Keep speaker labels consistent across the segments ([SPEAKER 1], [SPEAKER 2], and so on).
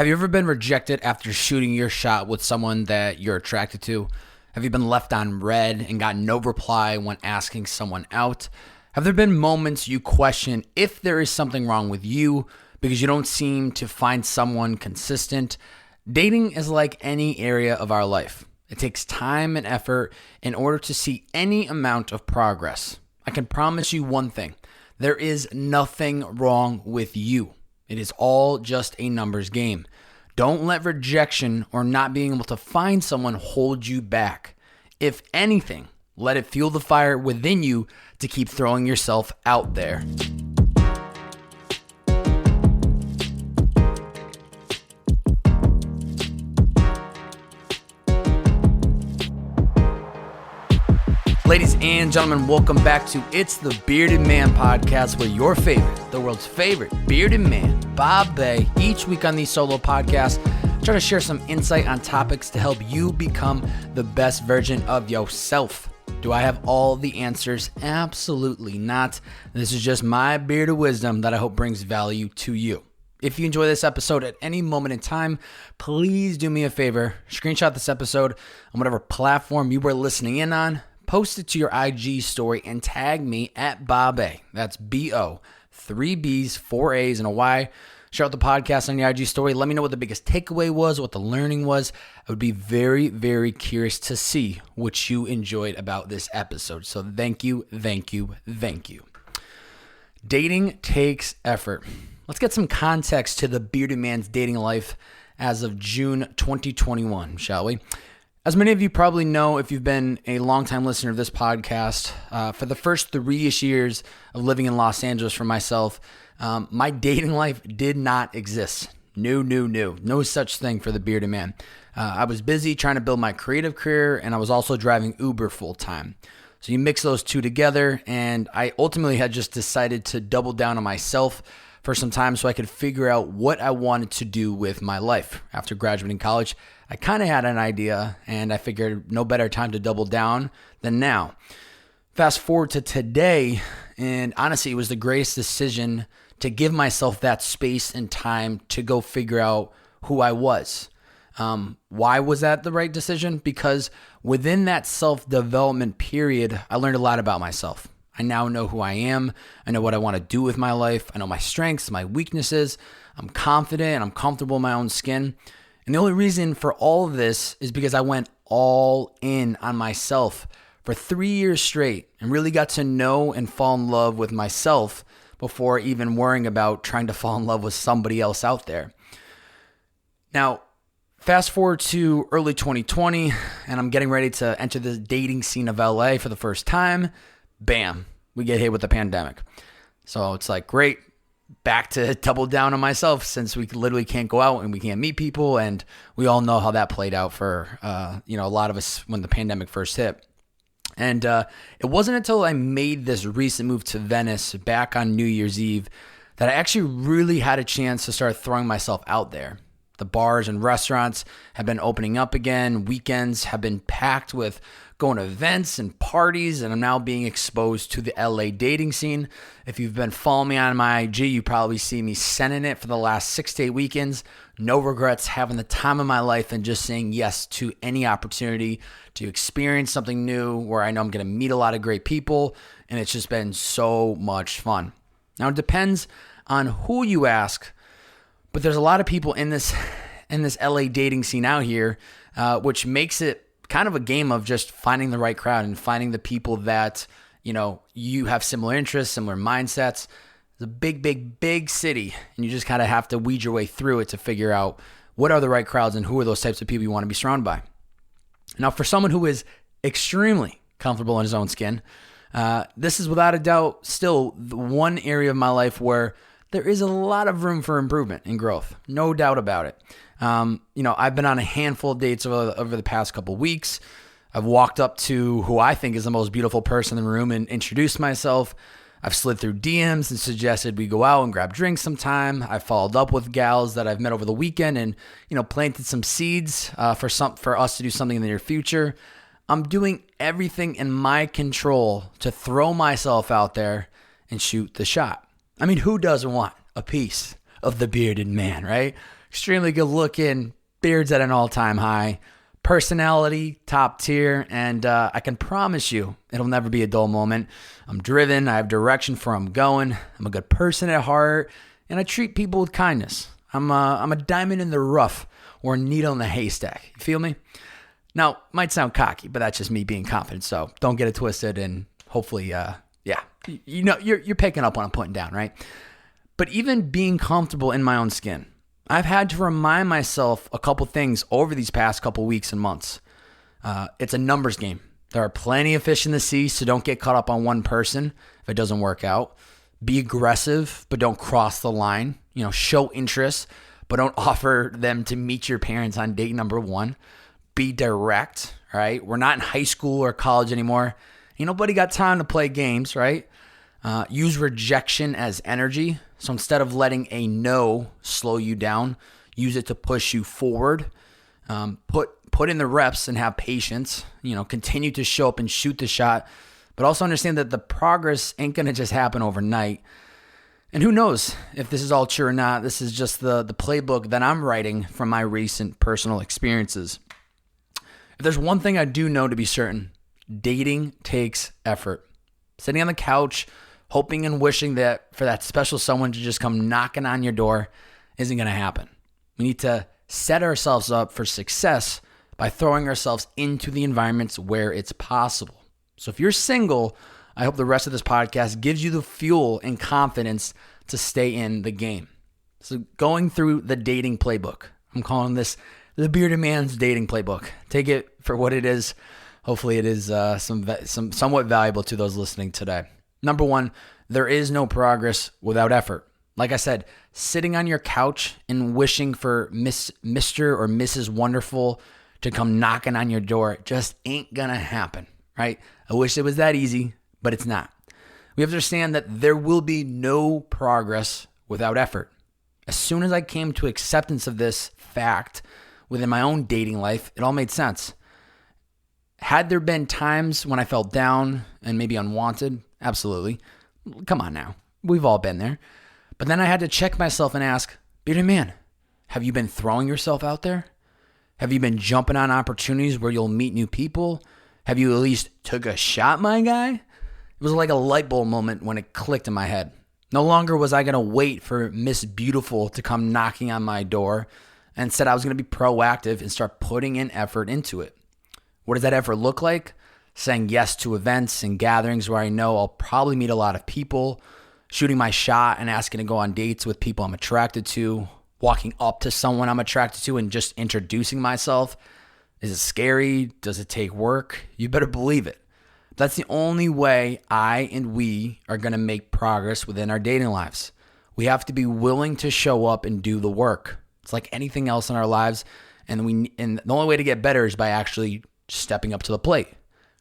[SPEAKER 1] Have you ever been rejected after shooting your shot with someone that you're attracted to? Have you been left on red and got no reply when asking someone out? Have there been moments you question if there is something wrong with you because you don't seem to find someone consistent? Dating is like any area of our life. It takes time and effort in order to see any amount of progress. I can promise you one thing. There is nothing wrong with you. It is all just a numbers game. Don't let rejection or not being able to find someone hold you back. If anything, let it fuel the fire within you to keep throwing yourself out there. Ladies and gentlemen, welcome back to It's the Bearded Man podcast, where your favorite, the world's favorite bearded man, Bob Bay, each week on these solo podcasts, try to share some insight on topics to help you become the best version of yourself. Do I have all the answers? Absolutely not. This is just my bearded wisdom that I hope brings value to you. If you enjoy this episode at any moment in time, please do me a favor, screenshot this episode on whatever platform you were listening in on. Post it to your IG story and tag me at Bob A. That's B-O, 3 B's, 4 A's, and a Y. Share out the podcast on your IG story. Let me know what the biggest takeaway was, what the learning was. I would be very, very curious to see what you enjoyed about this episode. So thank you, thank you, thank you. Dating takes effort. Let's get some context to the bearded man's dating life as of June 2021, shall we? As many of you probably know, if you've been a longtime listener of this podcast, for the first 3-ish years of living in Los Angeles for myself, my dating life did not exist. No such thing for the bearded man. I was busy trying to build my creative career, and I was also driving Uber full time. So you mix those two together, and I ultimately had just decided to double down on myself for some time so I could figure out what I wanted to do with my life. After graduating college, I kind of had an idea, and I figured no better time to double down than now. Fast forward to today, and honestly, it was the greatest decision to give myself that space and time to go figure out who I was. Why was that the right decision? Because within that self-development period, I learned a lot about myself. I now know who I am. I know what I want to do with my life. I know my strengths, my weaknesses. I'm confident. I'm comfortable in my own skin. And the only reason for all of this is because I went all in on myself for 3 years straight and really got to know and fall in love with myself before even worrying about trying to fall in love with somebody else out there. Now, fast forward to early 2020, and I'm getting ready to enter the dating scene of LA for the first time. Bam, we get hit with the pandemic. So it's like, great, back to double down on myself since we literally can't go out and we can't meet people. And we all know how that played out for, a lot of us when the pandemic first hit. And it wasn't until I made this recent move to Venice back on New Year's Eve that I actually really had a chance to start throwing myself out there. The bars and restaurants have been opening up again. Weekends have been packed with going to events and parties, and I'm now being exposed to the LA dating scene. If you've been following me on my IG, you probably see me sending it for the last 6 to 8 weekends. No regrets, having the time of my life and just saying yes to any opportunity to experience something new where I know I'm going to meet a lot of great people, and it's just been so much fun. Now, it depends on who you ask, but there's a lot of people in this LA dating scene out here, which makes it kind of a game of just finding the right crowd and finding the people that, you have similar interests, similar mindsets. It's a big city, and you just kind of have to weed your way through it to figure out what are the right crowds and who are those types of people you want to be surrounded by. Now, for someone who is extremely comfortable in his own skin, this is without a doubt still the one area of my life where there is a lot of room for improvement and growth. No doubt about it. I've been on a handful of dates over the past couple weeks. I've walked up to who I think is the most beautiful person in the room and introduced myself. I've slid through DMs and suggested we go out and grab drinks sometime. I followed up with gals that I've met over the weekend and, planted some seeds for us to do something in the near future. I'm doing everything in my control to throw myself out there and shoot the shot. I mean, who doesn't want a piece of the bearded man, right? extremely good looking, beard's at an all-time high, personality, top tier, and I can promise you it'll never be a dull moment. I'm driven, I have direction for where I'm going, I'm a good person at heart, and I treat people with kindness. I'm a diamond in the rough or a needle in the haystack. You feel me? Now, might sound cocky, but that's just me being confident, so don't get it twisted, and hopefully, you're picking up what I'm putting down, right? But even being comfortable in my own skin, I've had to remind myself a couple things over these past couple weeks and months. It's a numbers game. There are plenty of fish in the sea, so don't get caught up on one person if it doesn't work out. Be aggressive, but don't cross the line. Show interest, but don't offer them to meet your parents on date number 1. Be direct, right? We're not in high school or college anymore. Ain't nobody got time to play games, right? Use rejection as energy. So instead of letting a no slow you down, use it to push you forward. Put in the reps and have patience. Continue to show up and shoot the shot, but also understand that the progress ain't going to just happen overnight. And who knows if this is all true or not. This is just the playbook that I'm writing from my recent personal experiences. If there's one thing I do know to be certain, dating takes effort. Sitting on the couch, hoping and wishing that for that special someone to just come knocking on your door isn't going to happen. We need to set ourselves up for success by throwing ourselves into the environments where it's possible. So if you're single, I hope the rest of this podcast gives you the fuel and confidence to stay in the game. So going through the dating playbook, I'm calling this the Bearded Man's dating playbook. Take it for what it is. Hopefully it is somewhat valuable to those listening today. Number 1, there is no progress without effort. Like I said, sitting on your couch and wishing for Mr. or Mrs. Wonderful to come knocking on your door just ain't gonna happen, right? I wish it was that easy, but it's not. We have to understand that there will be no progress without effort. As soon as I came to acceptance of this fact within my own dating life, it all made sense. Had there been times when I felt down and maybe unwanted? Absolutely. Come on now. We've all been there. But then I had to check myself and ask, Bearded Man, have you been throwing yourself out there? Have you been jumping on opportunities where you'll meet new people? Have you at least took a shot, my guy? It was like a light bulb moment when it clicked in my head. No longer was I going to wait for Miss Beautiful to come knocking on my door. Instead, I was going to be proactive and start putting in effort into it. What does that effort look like? Saying yes to events and gatherings where I know I'll probably meet a lot of people, shooting my shot and asking to go on dates with people I'm attracted to, walking up to someone I'm attracted to and just introducing myself. Is it scary? Does it take work? You better believe it. That's the only way I and we are going to make progress within our dating lives. We have to be willing to show up and do the work. It's like anything else in our lives, and the only way to get better is by actually stepping up to the plate.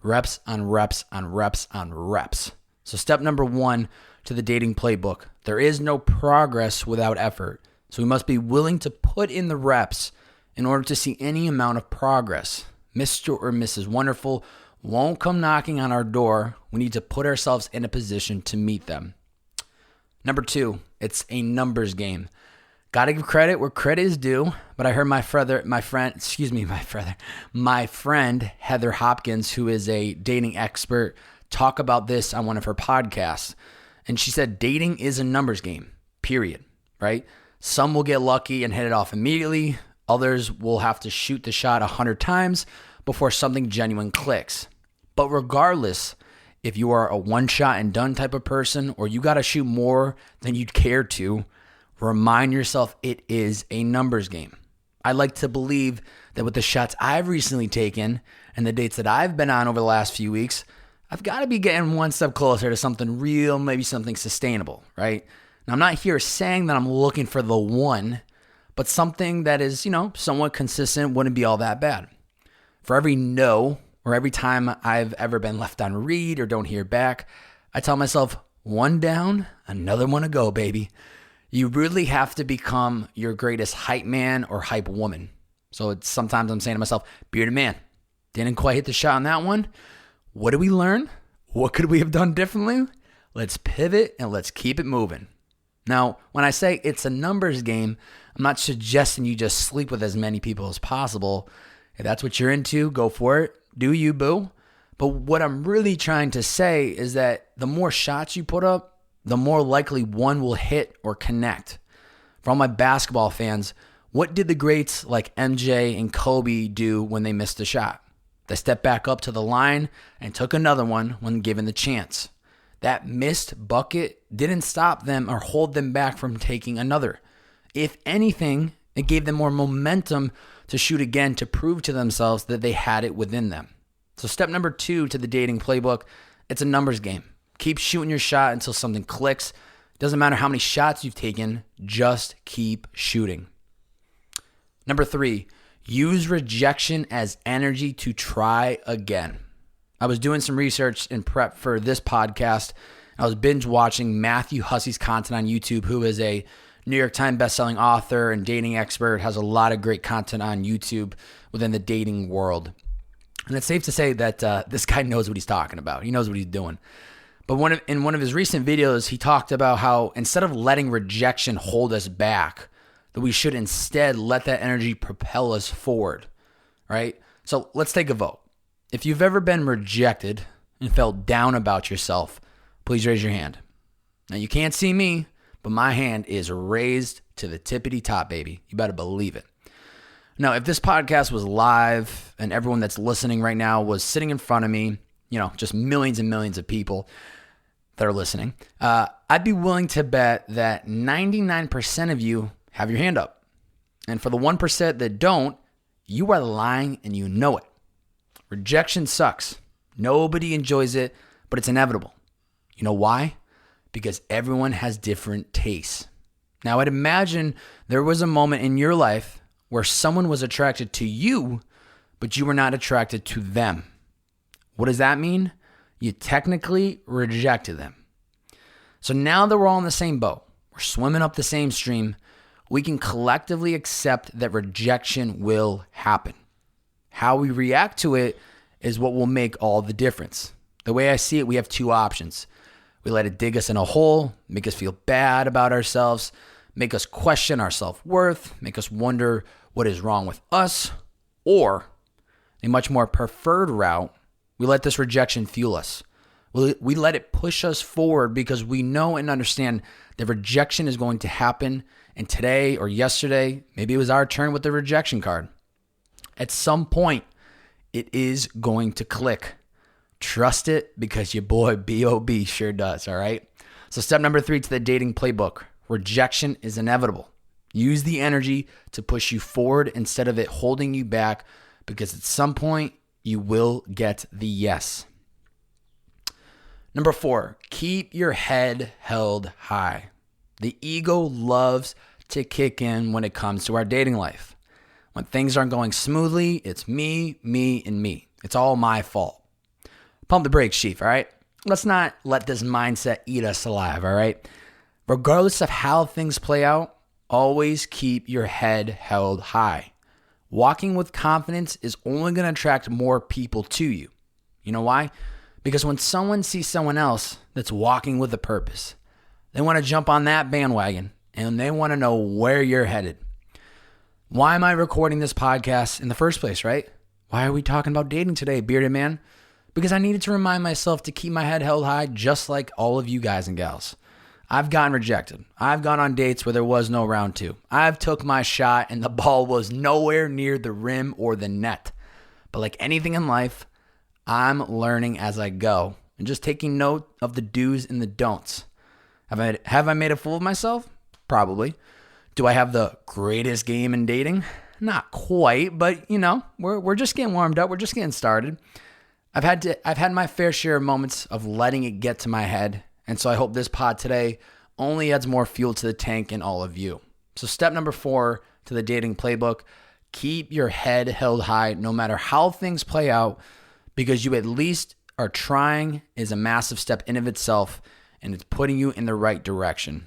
[SPEAKER 1] Reps on reps on reps on reps. So step number 1 to the dating playbook. There is no progress without effort. So we must be willing to put in the reps in order to see any amount of progress. Mr. or Mrs. Wonderful won't come knocking on our door. We need to put ourselves in a position to meet them. Number 2, it's a numbers game. Got to give credit where credit is due, but I heard my friend Heather Hopkins, who is a dating expert, talk about this on one of her podcasts. And she said dating is a numbers game, period, right? Some will get lucky and hit it off immediately. Others will have to shoot the shot 100 times before something genuine clicks. But regardless, if you are a one shot and done type of person, or you got to shoot more than you'd care to, remind yourself it is a numbers game. I like to believe that with the shots I've recently taken and the dates that I've been on over the last few weeks, I've got to be getting one step closer to something real, maybe something sustainable, right? Now, I'm not here saying that I'm looking for the one, but something that is, somewhat consistent wouldn't be all that bad. For every no, or every time I've ever been left on read or don't hear back, I tell myself, one down, another one to go, baby. You really have to become your greatest hype man or hype woman. So sometimes I'm saying to myself, Bearded Man, didn't quite hit the shot on that one. What did we learn? What could we have done differently? Let's pivot and let's keep it moving. Now, when I say it's a numbers game, I'm not suggesting you just sleep with as many people as possible. If that's what you're into, go for it. Do you, boo? But what I'm really trying to say is that the more shots you put up, the more likely one will hit or connect. For all my basketball fans, what did the greats like MJ and Kobe do when they missed a shot? They stepped back up to the line and took another one when given the chance. That missed bucket didn't stop them or hold them back from taking another. If anything, it gave them more momentum to shoot again to prove to themselves that they had it within them. So step number 2 to the dating playbook, it's a numbers game. Keep shooting your shot until something clicks. Doesn't matter how many shots you've taken, just keep shooting. Number 3, use rejection as energy to try again. I was doing some research in prep for this podcast. I was binge watching Matthew Hussey's content on YouTube, who is a New York Times bestselling author and dating expert, has a lot of great content on YouTube within the dating world. And it's safe to say that this guy knows what he's talking about. He knows what he's doing. But in one of his recent videos, he talked about how instead of letting rejection hold us back, that we should instead let that energy propel us forward, right? So let's take a vote. If you've ever been rejected and felt down about yourself, please raise your hand. Now, you can't see me, but my hand is raised to the tippity top, baby. You better believe it. Now, if this podcast was live and everyone that's listening right now was sitting in front of me, just millions and millions of people that are listening, I'd be willing to bet that 99% of you have your hand up. And for the 1% that don't, you are lying and you know it. Rejection sucks. Nobody enjoys it, but it's inevitable. You know why? Because everyone has different tastes. Now, I'd imagine there was a moment in your life where someone was attracted to you, but you were not attracted to them. What does that mean? You technically rejected them. So now that we're all in the same boat, we're swimming up the same stream, we can collectively accept that rejection will happen. How we react to it is what will make all the difference. The way I see it, we have 2 options. We let it dig us in a hole, make us feel bad about ourselves, make us question our self-worth, make us wonder what is wrong with us, or a much more preferred route, we let this rejection fuel us. We let it push us forward because we know and understand that rejection is going to happen, and today or yesterday, maybe it was our turn with the rejection card. At some point, it is going to click. Trust it because your boy B.O.B. sure does, all right? So step number 3 to the dating playbook. Rejection is inevitable. Use the energy to push you forward instead of it holding you back, because at some point, you will get the yes. Number 4, keep your head held high. The ego loves to kick in when it comes to our dating life. When things aren't going smoothly, it's me, and me. It's all my fault. Pump the brakes, Chief, all right? Let's not let this mindset eat us alive, all right? Regardless of how things play out, always keep your head held high. Walking with confidence is only going to attract more people to you. You know why? Because when someone sees someone else that's walking with a purpose, they want to jump on that bandwagon and they want to know where you're headed. Why am I recording this podcast in the first place, right? Why are we talking about dating today, bearded man? Because I needed to remind myself to keep my head held high just like all of you guys and gals. I've gotten rejected. I've gone on dates where there was no round 2. I've took my shot and the ball was nowhere near the rim or the net. But like anything in life, I'm learning as I go and just taking note of the do's and the don'ts. Have I made a fool of myself? Probably. Do I have the greatest game in dating? Not quite, but we're just getting warmed up. We're just getting started. I've had my fair share of moments of letting it get to my head. And so I hope this pod today only adds more fuel to the tank in all of you. So step number 4 to the dating playbook, keep your head held high no matter how things play out, because you at least are trying is a massive step in of itself, and it's putting you in the right direction.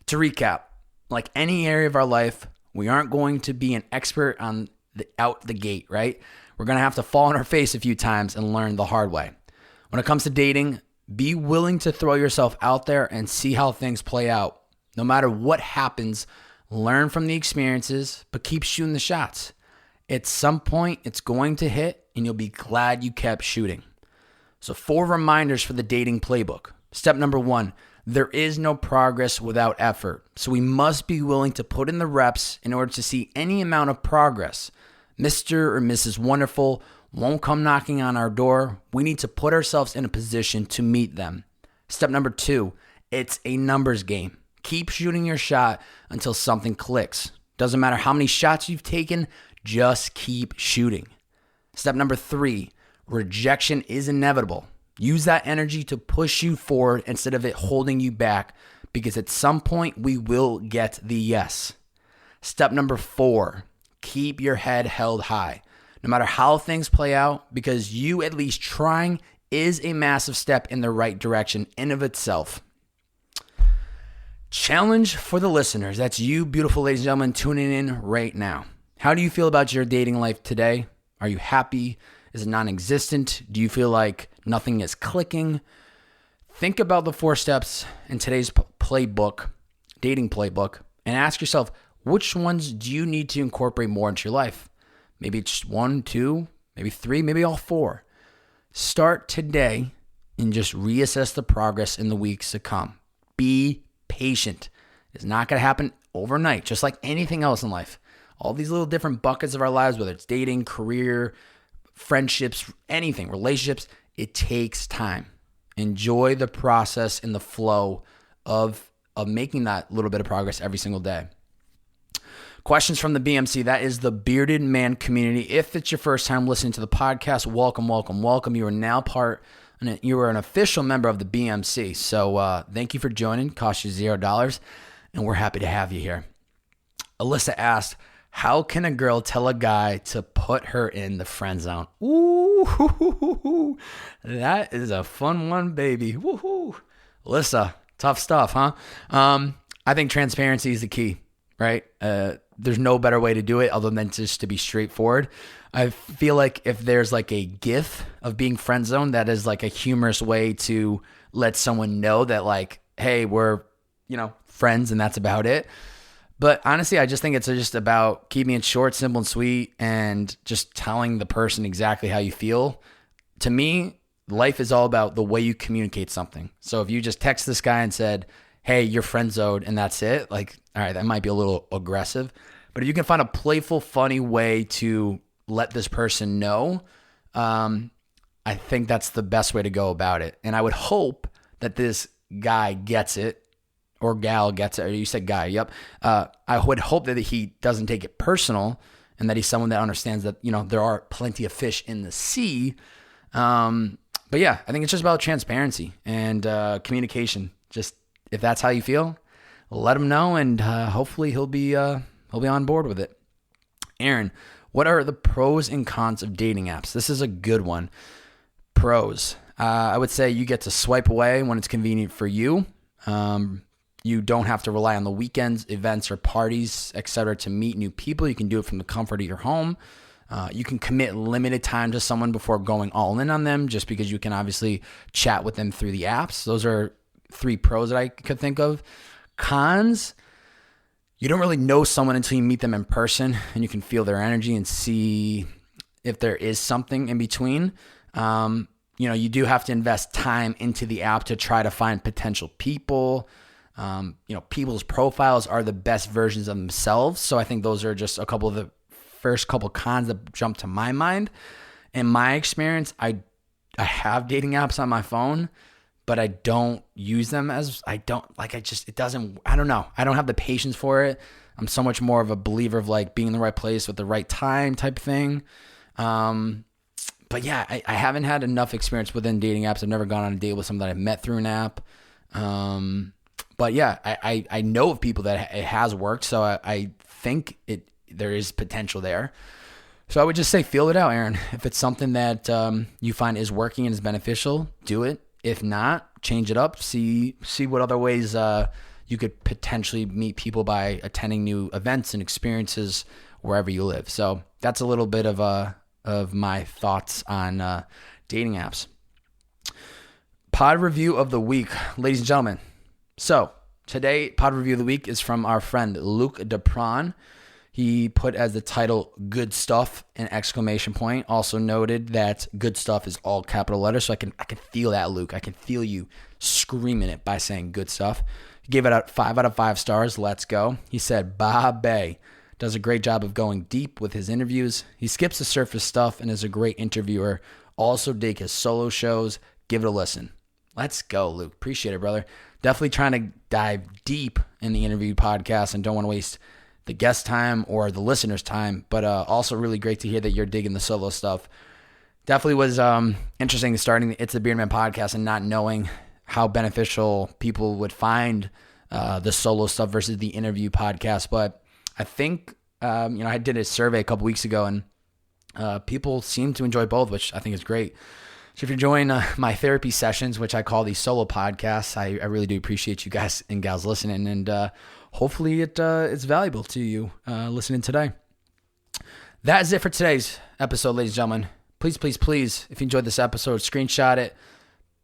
[SPEAKER 1] To recap, like any area of our life, we aren't going to be an expert on out the gate, right? We're going to have to fall on our face a few times and learn the hard way. When it comes to dating, be willing to throw yourself out there and see how things play out. No matter what happens, Learn from the experiences, but keep shooting the shots. At some point, it's going to hit, and you'll be glad you kept shooting. So 4 reminders for the dating playbook. Step number 1, there is no progress without effort. So we must be willing to put in the reps in order to see any amount of progress. Mr. or Mrs. Wonderful won't come knocking on our door. We need to put ourselves in a position to meet them. Step number 2, it's a numbers game. Keep shooting your shot until something clicks. Doesn't matter how many shots you've taken, just keep shooting. Step number 3, rejection is inevitable. Use that energy to push you forward instead of it holding you back, because at some point we will get the yes. Step number 4, keep your head held high. No matter how things play out, because you at least trying is a massive step in the right direction in of itself. Challenge for the listeners. That's you, beautiful ladies and gentlemen, tuning in right now. How do you feel about your dating life today? Are you happy? Is it non-existent? Do you feel like nothing is clicking? Think about the 4 steps in today's playbook, dating playbook, and ask yourself, which ones do you need to incorporate more into your life? Maybe it's 1, 2, maybe 3, maybe all 4. Start today and just reassess the progress in the weeks to come. Be patient. It's not going to happen overnight, just like anything else in life. All these little different buckets of our lives, whether it's dating, career, friendships, anything, relationships, it takes time. Enjoy the process and the flow of making that little bit of progress every single day. Questions from the BMC. That is the Bearded Man community. If it's your first time listening to the podcast, welcome, welcome, welcome. You are now you are an official member of the BMC. So thank you for joining. Cost you $0, and we're happy to have you here. Alyssa asked, how can a girl tell a guy to put her in the friend zone? Ooh, that is a fun one, baby. Woohoo. Alyssa, tough stuff, huh? I think transparency is the key, right? There's no better way to do it other than just to be straightforward. I feel like if there's like a gif of being friend zoned, that is like a humorous way to let someone know that like, hey, we're, friends and that's about it. But honestly, I just think it's just about keeping it short, simple, and sweet, and just telling the person exactly how you feel. To me, life is all about the way you communicate something. So if you just text this guy and said, hey, you're friend zoned, and that's it, like, all right, that might be a little aggressive. But if you can find a playful, funny way to let this person know, I think that's the best way to go about it. And I would hope that this guy gets it, or gal gets it, or you said guy, yep. I would hope that he doesn't take it personal and that he's someone that understands that, there are plenty of fish in the sea. But yeah, I think it's just about transparency and communication. Just if that's how you feel, let him know, and hopefully he'll be on board with it. Aaron, what are the pros and cons of dating apps? This is a good one. Pros. I would say you get to swipe away when it's convenient for you. You don't have to rely on the weekends, events, or parties, etc. to meet new people. You can do it from the comfort of your home. You can commit limited time to someone before going all in on them, just because you can obviously chat with them through the apps. Those are 3 pros that I could think of. Cons, you don't really know someone until you meet them in person, and you can feel their energy and see if there is something in between. You do have to invest time into the app to try to find potential people. People's profiles are the best versions of themselves. So I think those are just a couple of the first couple cons that jump to my mind. In my experience, I have dating apps on my phone, but I don't use them I don't know. I don't have the patience for it. I'm so much more of a believer of like being in the right place with the right time type thing. But yeah, I haven't had enough experience within dating apps. I've never gone on a date with someone that I've met through an app. But yeah, I know of people that it has worked. So I think there is potential there. So I would just say, feel it out, Aaron. If it's something that you find is working and is beneficial, do it. If not, change it up. See what other ways you could potentially meet people by attending new events and experiences wherever you live. So that's a little bit of my thoughts on dating apps. Pod review of the week, ladies and gentlemen. So Today, pod review of the week is from our friend Luke Depron. He put as the title, "Good Stuff," an exclamation point. Also noted that "good stuff" is all capital letters, so I can feel that, Luke. I can feel you screaming it by saying "good stuff." He gave it a 5 out of 5 stars. Let's go. He said, Babe does a great job of going deep with his interviews. He skips the surface stuff and is a great interviewer. Also dig his solo shows. Give it a listen. Let's go, Luke. Appreciate it, brother. Definitely trying to dive deep in the interview podcast and don't want to waste the guest time or the listener's time, but also really great to hear that you're digging the solo stuff. Definitely was interesting starting the It's the Beard Man podcast and not knowing how beneficial people would find the solo stuff versus the interview podcast. But I think, I did a survey a couple weeks ago and people seem to enjoy both, which I think is great. So if you're enjoying my therapy sessions, which I call these solo podcasts, I really do appreciate you guys and gals listening, and hopefully it's valuable to you listening today. That is it for today's episode, ladies and gentlemen. Please, if you enjoyed this episode, screenshot it,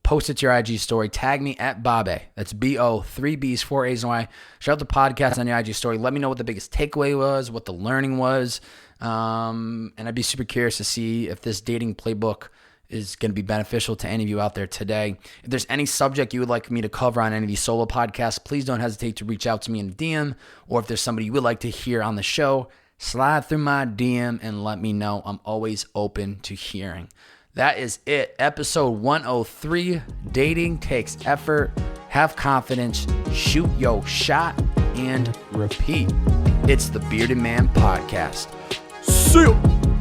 [SPEAKER 1] post it to your IG story, tag me at Babe. That's B-O, 3 B's, 4 A's and Y. Share out the podcast on your IG story. Let me know what the biggest takeaway was, what the learning was, and I'd be super curious to see if this dating playbook is going to be beneficial to any of you out there today. If there's any subject you would like me to cover on any of these solo podcasts, please don't hesitate to reach out to me in a DM, or if there's somebody you would like to hear on the show, slide through my DM and let me know. I'm always open to hearing. That is it. Episode 103, Dating Takes Effort. Have confidence, shoot your shot, and repeat. It's the Bearded Man Podcast. See you.